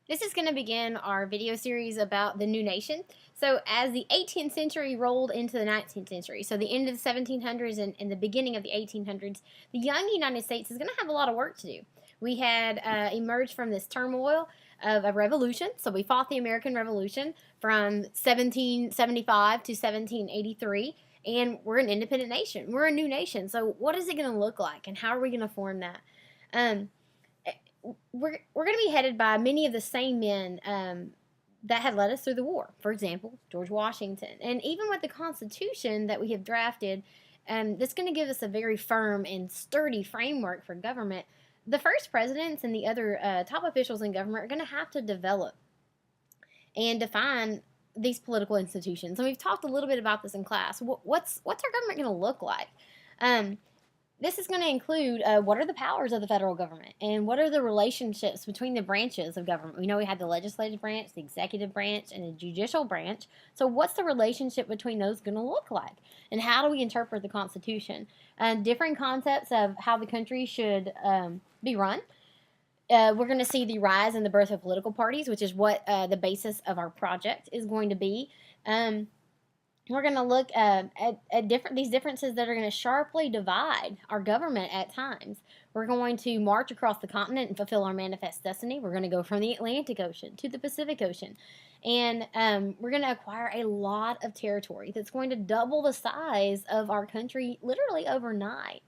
This is going to begin our video series about the new nation. So, as the 18th century rolled into the 19th century, so the end of the 1700s and the beginning of the 1800s, the young United States is going to have a lot of work to do. We had emerged from this turmoil of a revolution. So, we fought the American Revolution from 1775 to 1783, and we're an independent nation. We're a new nation. So, what is it going to look like, and how are we going to form that? Um, we're going to be headed by many of the same men that had led us through the war. For example, George Washington. And even with the Constitution that we have drafted, that's going to give us a very firm and sturdy framework for government. The first presidents and the other top officials in government are going to have to develop and define these political institutions. And we've talked a little bit about this in class. What's our government going to look like? This is going to include what are the powers of the federal government and what are the relationships between the branches of government. We know we have the legislative branch, the executive branch, and the judicial branch. So what's the relationship between those going to look like? And how do we interpret the Constitution? Different concepts of how the country should be run. We're going to see the rise and the birth of political parties, which is what the basis of our project is going to be. We're going to look at these differences that are going to sharply divide our government at times. We're going to march across the continent and fulfill our manifest destiny. We're going to go from the Atlantic Ocean to the Pacific Ocean. And we're going to acquire a lot of territory that's going to double the size of our country literally overnight.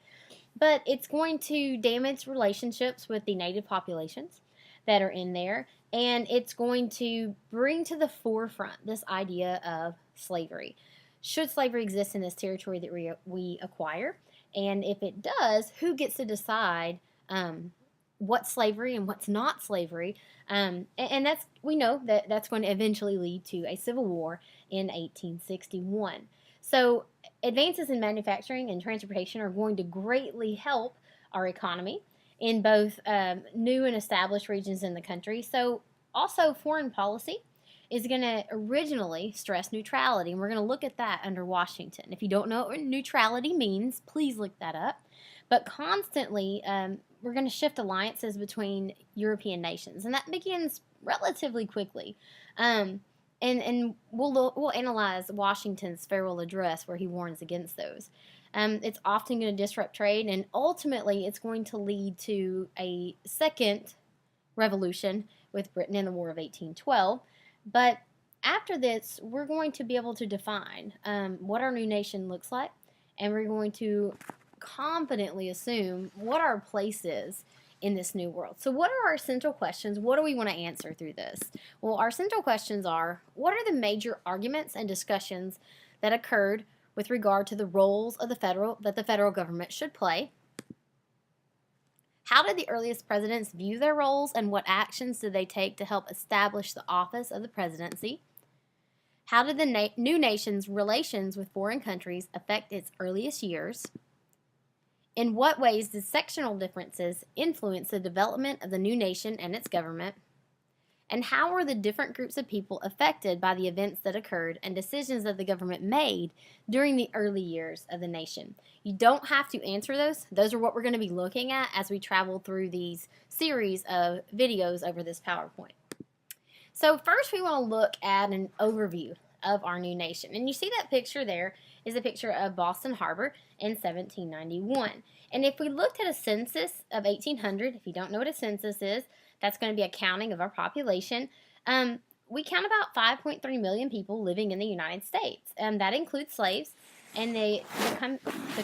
But it's going to damage relationships with the native populations that are in there. And it's going to bring to the forefront this idea of slavery. Should slavery exist in this territory that we acquire? And if it does, who gets to decide what's slavery and what's not slavery? And that's, we know that that's going to eventually lead to a civil war in 1861. So advances in manufacturing and transportation are going to greatly help our economy in both new and established regions in the country. So also foreign policy is going to originally stress neutrality, and we're going to look at that under Washington. If you don't know what neutrality means, please look that up. But constantly, we're going to shift alliances between European nations, and that begins relatively quickly. And we'll analyze Washington's farewell address where he warns against those. It's often going to disrupt trade, and ultimately, it's going to lead to a second revolution with Britain in the War of 1812. But after this, we're going to be able to define what our new nation looks like, and we're going to confidently assume what our place is in this new world. So what are our central questions? What do we want to answer through this? Well, our central questions are, what are the major arguments and discussions that occurred with regard to the roles of the federal government should play? How did the earliest presidents view their roles, and what actions did they take to help establish the office of the presidency? How did the new nation's relations with foreign countries affect its earliest years? In what ways did sectional differences influence the development of the new nation and its government? And how were the different groups of people affected by the events that occurred and decisions that the government made during the early years of the nation? You don't have to answer those. Those are what we're going to be looking at as we travel through these series of videos over this PowerPoint. So first we want to look at an overview of our new nation. And you see that picture there is a picture of Boston Harbor in 1791. And if we looked at a census of 1800, if you don't know what a census is, that's going to be a counting of our population. We count about 5.3 million people living in the United States. That includes slaves, and the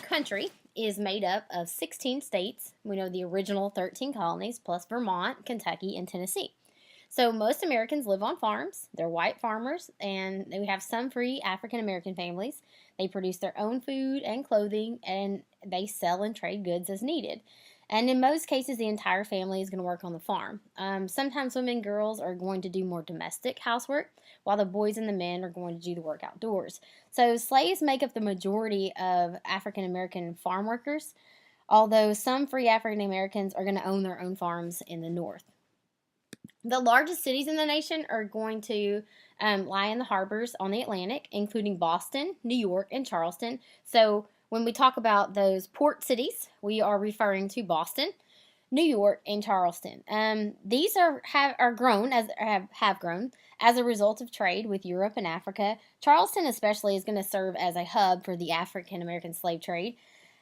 country is made up of 16 states. We know the original 13 colonies, plus Vermont, Kentucky, and Tennessee. So most Americans live on farms. They're white farmers, and we have some free African American families. They produce their own food and clothing, and they sell and trade goods as needed. And in most cases, the entire family is going to work on the farm. Sometimes women and girls are going to do more domestic housework, while the boys and the men are going to do the work outdoors. So slaves make up the majority of African American farm workers, although some free African Americans are going to own their own farms in the North. The largest cities in the nation are going to lie in the harbors on the Atlantic, including Boston, New York, and Charleston. So when we talk about those port cities, we are referring to Boston, New York, and Charleston. These are grown as have grown as a result of trade with Europe and Africa. Charleston, especially, is going to serve as a hub for the African American slave trade.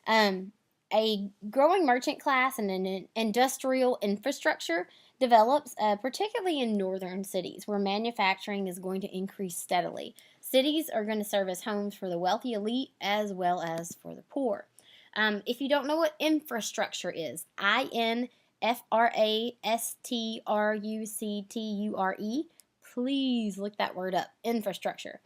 Um, a growing merchant class and an industrial infrastructure develops, particularly in northern cities, where manufacturing is going to increase steadily. Cities are going to serve as homes for the wealthy elite as well as for the poor. If you don't know what infrastructure is, infrastructure, please look that word up. Infrastructure.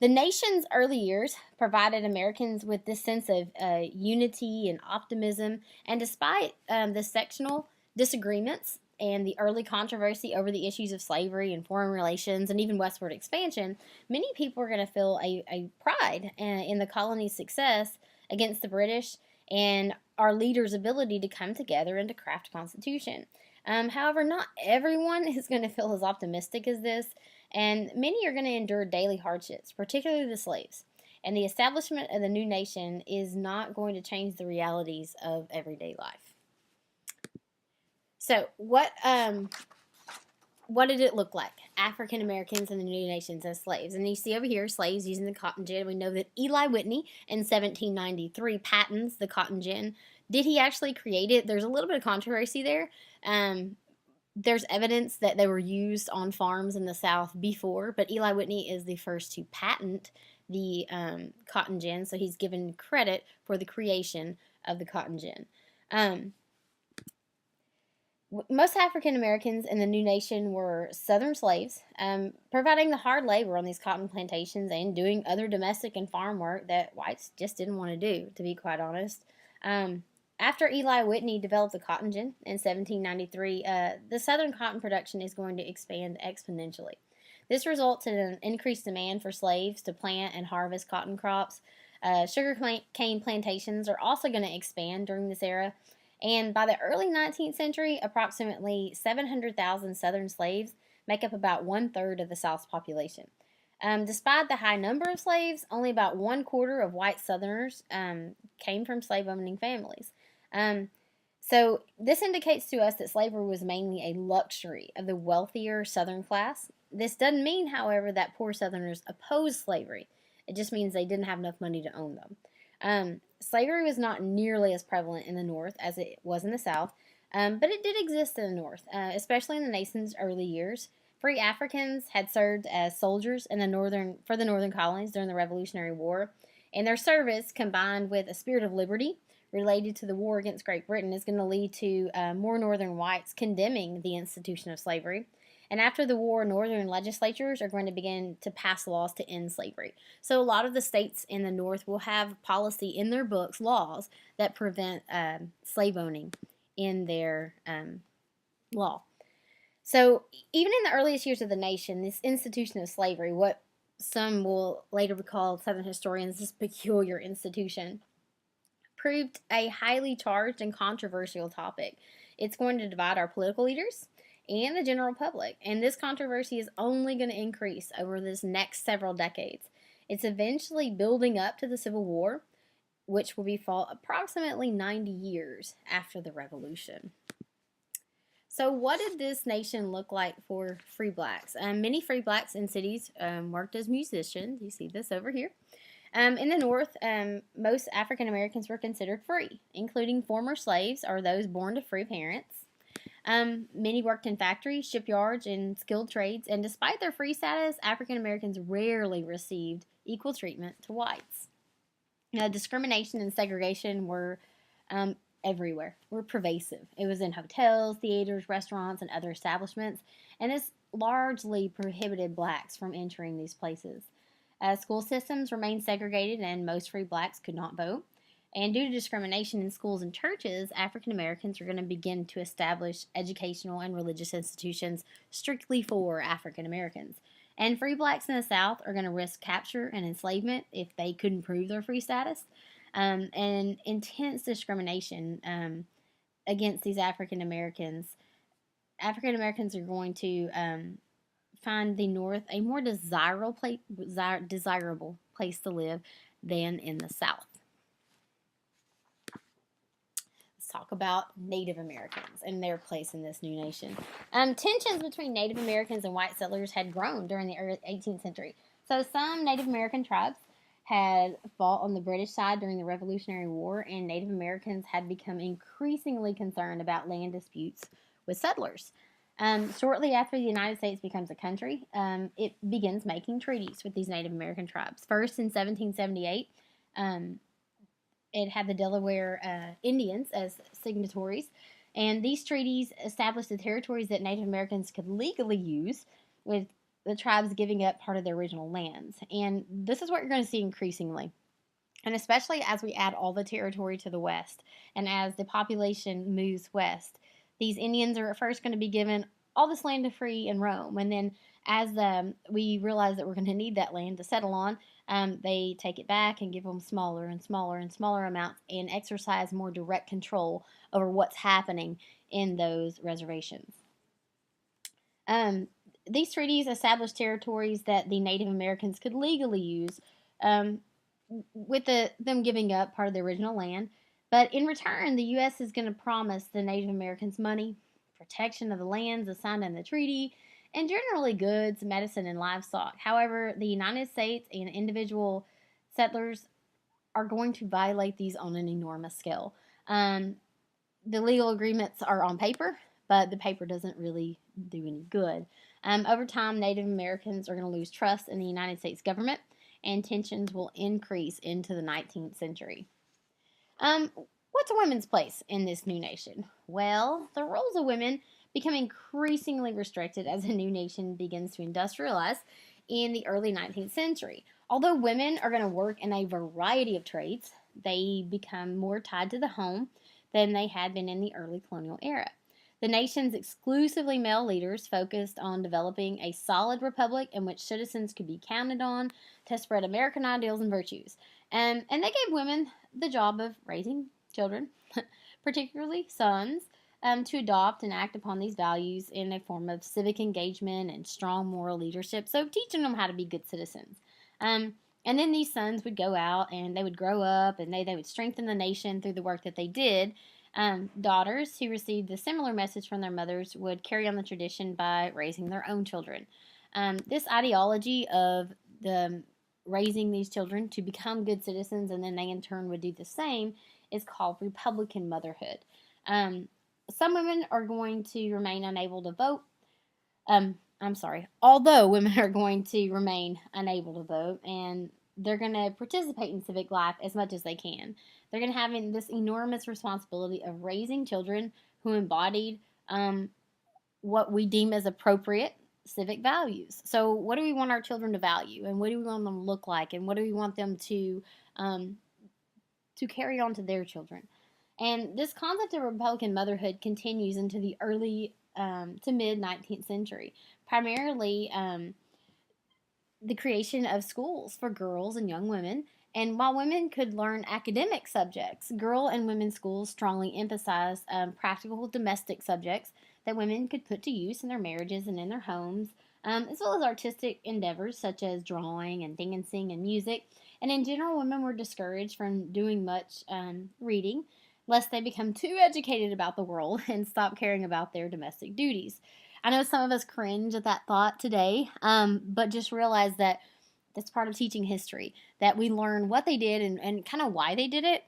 The nation's early years provided Americans with this sense of unity and optimism, and despite the sectional disagreements and the early controversy over the issues of slavery and foreign relations and even westward expansion, many people are going to feel a pride in the colony's success against the British and our leaders' ability to come together and to craft a constitution. However, not everyone is going to feel as optimistic as this, and many are going to endure daily hardships, particularly the slaves. And the establishment of the new nation is not going to change the realities of everyday life. So, what did it look like? African Americans in the new nations as slaves. And you see over here, slaves using the cotton gin. We know that Eli Whitney in 1793 patents the cotton gin. Did he actually create it? There's a little bit of controversy there. There's evidence that they were used on farms in the South before, but Eli Whitney is the first to patent the cotton gin, so he's given credit for the creation of the cotton gin. Most African Americans in the new nation were Southern slaves, providing the hard labor on these cotton plantations and doing other domestic and farm work that whites just didn't want to do, to be quite honest. After Eli Whitney developed the cotton gin in 1793, the Southern cotton production is going to expand exponentially. This results in an increased demand for slaves to plant and harvest cotton crops. Sugar cane plantations are also going to expand during this era. And by the early 19th century, approximately 700,000 Southern slaves make up about 1/3 of the South's population. Despite the high number of slaves, only about 1/4 of white Southerners came from slave-owning families. So this indicates to us that slavery was mainly a luxury of the wealthier Southern class. This doesn't mean, however, that poor Southerners opposed slavery. It just means they didn't have enough money to own them. Slavery was not nearly as prevalent in the North as it was in the South, but it did exist in the North, especially in the nation's early years. Free Africans had served as soldiers in the northern colonies during the Revolutionary War, and their service, combined with a spirit of liberty related to the war against Great Britain, is going to lead to more northern whites condemning the institution of slavery. And after the war, northern legislatures are going to begin to pass laws to end slavery. So a lot of the states in the North will have policy in their books, laws that prevent slave owning in their law. So even in the earliest years of the nation, this institution of slavery, what some will later call, Southern historians, this peculiar institution, proved a highly charged and controversial topic. It's going to divide our political leaders and the general public, and this controversy is only going to increase over this next several decades. It's eventually building up to the Civil War, which will be fought approximately 90 years after the Revolution. So what did this nation look like for free blacks? Many free blacks in cities worked as musicians. You see this over here. In the North, most African Americans were considered free, including former slaves or those born to free parents. Many worked in factories, shipyards, and skilled trades, and despite their free status, African Americans rarely received equal treatment to whites. Discrimination and segregation were everywhere, were pervasive. It was in hotels, theaters, restaurants, and other establishments, and this largely prohibited blacks from entering these places. School systems remained segregated, and most free blacks could not vote. And due to discrimination in schools and churches, African Americans are going to begin to establish educational and religious institutions strictly for African Americans. And free blacks in the South are going to risk capture and enslavement if they couldn't prove their free status. And intense discrimination against these African Americans. African Americans are going to find the North a more desirable place to live than in the South. Let's talk about Native Americans and their place in this new nation. Tensions between Native Americans and white settlers had grown during the early 18th century. So some Native American tribes had fought on the British side during the Revolutionary War, and Native Americans had become increasingly concerned about land disputes with settlers. Shortly after the United States becomes a country, it begins making treaties with these Native American tribes. First, in 1778, it had the Delaware Indians as signatories, and these treaties established the territories that Native Americans could legally use, with the tribes giving up part of their original lands. And this is what you're going to see increasingly. And especially as we add all the territory to the west, and as the population moves west, these Indians are at first going to be given all this land to free and roam. And then as we realize that we're going to need that land to settle on, they take it back and give them smaller and smaller and smaller amounts and exercise more direct control over what's happening in those reservations. These treaties established territories that the Native Americans could legally use, with them giving up part of the original land. But in return, the U.S. is going to promise the Native Americans money, protection of the lands assigned in the treaty, and generally goods, medicine, and livestock. However, the United States and individual settlers are going to violate these on an enormous scale. The legal agreements are on paper, but the paper doesn't really do any good. Over time, Native Americans are going to lose trust in the United States government, and tensions will increase into the 19th century. What's a woman's place in this new nation? Well, the roles of women become increasingly restricted as the new nation begins to industrialize in the early 19th century. Although women are going to work in a variety of trades, they become more tied to the home than they had been in the early colonial era. The nation's exclusively male leaders focused on developing a solid republic in which citizens could be counted on to spread American ideals and virtues. And they gave women the job of raising children, particularly sons, to adopt and act upon these values in a form of civic engagement and strong moral leadership, so teaching them how to be good citizens. And then these sons would go out and they would grow up and they would strengthen the nation through the work that they did. Daughters who received a similar message from their mothers would carry on the tradition by raising their own children. This ideology of raising these children to become good citizens and then they in turn would do the same is called Republican motherhood. Some women are going to remain unable to vote. Although women are going to remain unable to vote, and they're going to participate in civic life as much as they can. They're going to have this enormous responsibility of raising children who embodied what we deem as appropriate civic values. So what do we want our children to value, and what do we want them to look like, and what do we want them to carry on to their children? And this concept of Republican motherhood continues into the early to mid-19th century. Primarily, the creation of schools for girls and young women. And while women could learn academic subjects, girl and women's schools strongly emphasized practical domestic subjects that women could put to use in their marriages and in their homes, as well as artistic endeavors such as drawing and dancing and music. And in general, women were discouraged from doing much reading, lest they become too educated about the world and stop caring about their domestic duties. I know some of us cringe at that thought today, but just realize that that's part of teaching history, that we learn what they did and kind of why they did it,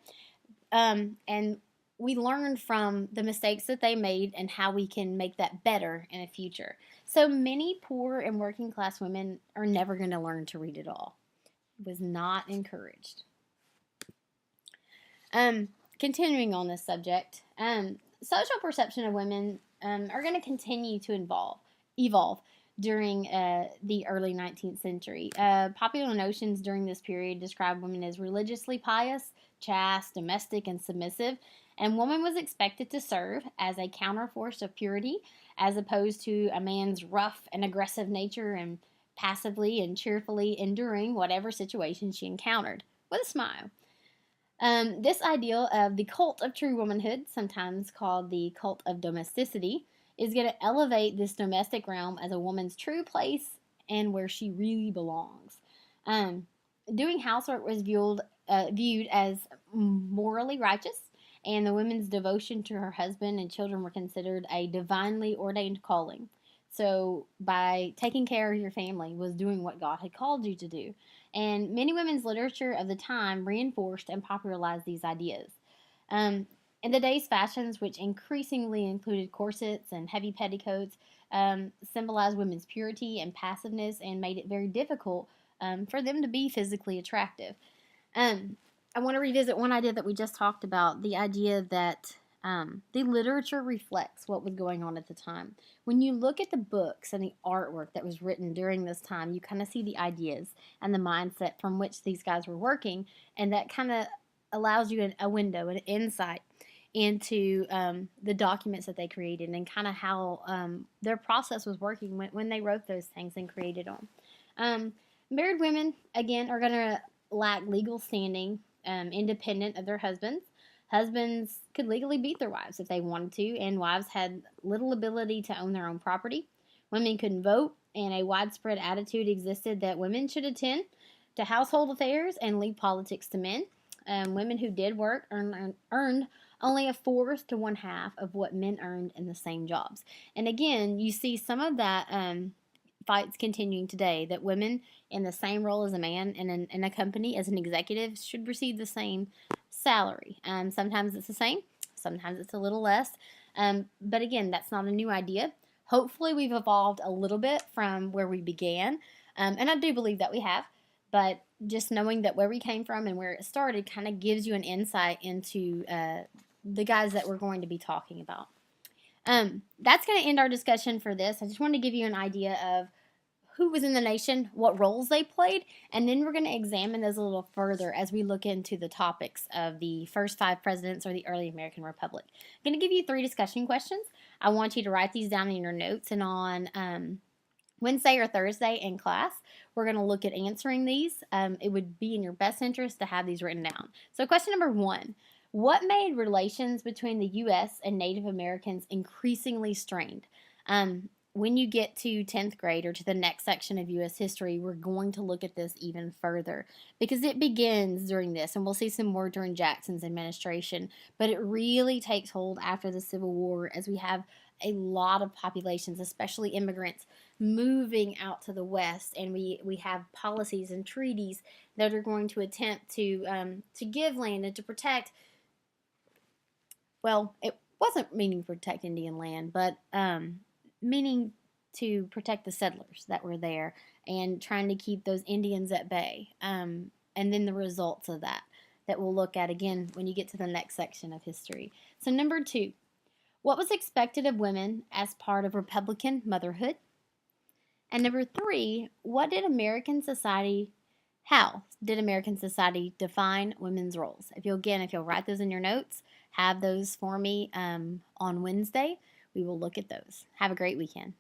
and we learn from the mistakes that they made and how we can make that better in the future. So many poor and working class women are never going to learn to read at all. It was not encouraged. Continuing on this subject, social perception of women are going to continue to evolve during the early 19th century. Popular notions during this period describe women as religiously pious, chaste, domestic, and submissive, and woman was expected to serve as a counterforce of purity, as opposed to a man's rough and aggressive nature and passively and cheerfully enduring whatever situation she encountered, with a smile. This ideal of the cult of true womanhood, sometimes called the cult of domesticity, is going to elevate this domestic realm as a woman's true place and where she really belongs. Doing housework was viewed as morally righteous and the woman's devotion to her husband and children were considered a divinely ordained calling. So, by taking care of your family was doing what God had called you to do. And many women's literature of the time reinforced and popularized these ideas. Um, in the day's fashions, which increasingly included corsets and heavy petticoats, symbolized women's purity and passiveness and made it very difficult for them to be physically attractive. Um, I want to revisit one idea that we just talked about, the idea that the literature reflects what was going on at the time. When you look at the books and the artwork that was written during this time, you kind of see the ideas and the mindset from which these guys were working, and that kind of allows you a window, an insight into the documents that they created and kind of how their process was working when they wrote those things and created them. Married women, again, are going to lack legal standing independent of their husbands. Husbands could legally beat their wives if they wanted to, and wives had little ability to own their own property. Women couldn't vote, and a widespread attitude existed that women should attend to household affairs and leave politics to men. Women who did work earned only a fourth to one half of what men earned in the same jobs. And again, you see some of that fights continuing today, that women in the same role as a man in a company as an executive should receive the same salary. Sometimes it's the same, sometimes it's a little less. But again, that's not a new idea. Hopefully, we've evolved a little bit from where we began. And I do believe that we have. But just knowing that where we came from and where it started kind of gives you an insight into the guys that we're going to be talking about. That's going to end our discussion for this. I just wanted to give you an idea of who was in the nation, what roles they played, and then we're going to examine those a little further as we look into the topics of the first 5 presidents or the early American Republic. I'm going to give you 3 discussion questions. I want you to write these down in your notes, and on Wednesday or Thursday in class, we're going to look at answering these. It would be in your best interest to have these written down. So question number 1, what made relations between the U.S. and Native Americans increasingly strained? When you get to 10th grade or to the next section of U.S. history, we're going to look at this even further because it begins during this, and we'll see some more during Jackson's administration, but it really takes hold after the Civil War as we have a lot of populations, especially immigrants, moving out to the West, and we have policies and treaties that are going to attempt to give land and to protect, well, it wasn't meaning to protect Indian land, but meaning to protect the settlers that were there and trying to keep those Indians at bay. And then the results of that we'll look at again when you get to the next section of history. So number 2, what was expected of women as part of Republican motherhood? And number 3, how did American society define women's roles? If you'll write those in your notes, have those for me on Wednesday. We will look at those. Have a great weekend.